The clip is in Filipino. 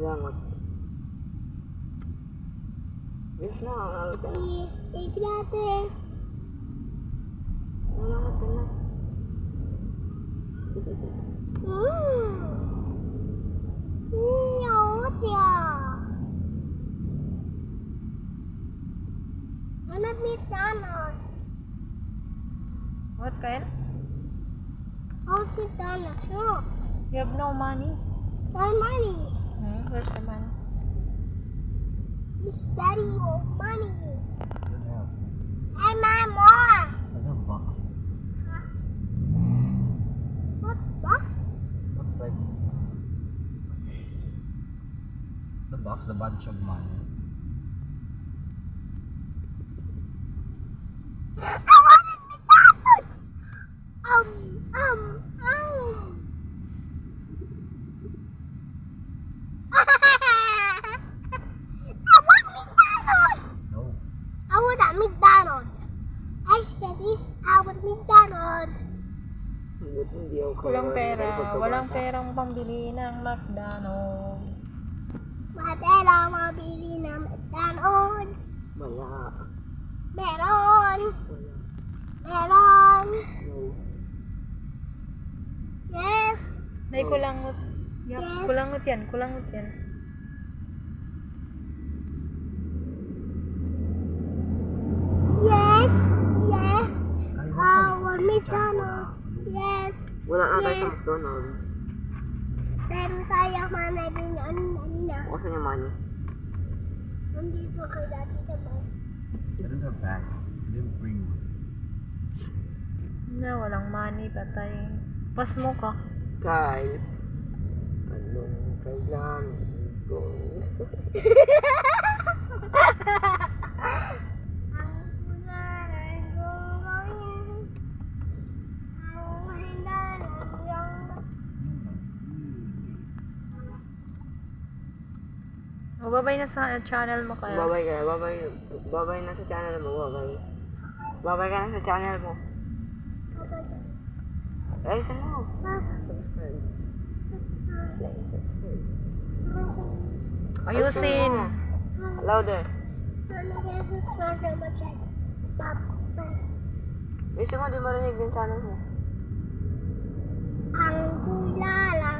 Langot. Yes na, langot ka na. Take natin. Langot ka na. Langot yan. Hanap McDonald's. What kind? How's McDonald's? No. You have no money? My money. Where's the money? It's daddy your money. Don't have. And my more. I have box. What box? Looks like the box, the bunch of money. I wanted McDonald's. Um. I want McDonald's. No. I want a McDonald's. I want McDonald's. Hindi ako Walang kaya- pera. pagkabata. Walang perang pambili ng McDonald's. Matela mabili ng McDonald's. Wala. Meron. Wala. Meron. No. Yes. Nay, kulangot. Yup, Yes. kulangot yan. Kulangot yan. Yes. Yes. I I want McDonald's. Yes. Wala na tayo sa Yes. McDonald's. Pero kaya manay din yan kanina. Saan yung money? Nandito kay dati sa bag. I don't have bag. I didn't bring one. Na, walang money. Patay. Pas mo ka. Kyle. Anong kailangan ko? Ang kunaran ko ngayon. Ang hinalan yung O, babay na sa channel mo kaya. Babay ka. Babay na sa channel mo. Babay. Babay ka na sa channel mo. Ay, saan mo? Subscribe. Like, subscribe. Ayusin. Louder. Gusto mo, di marinig yung channel mo. Ang kulala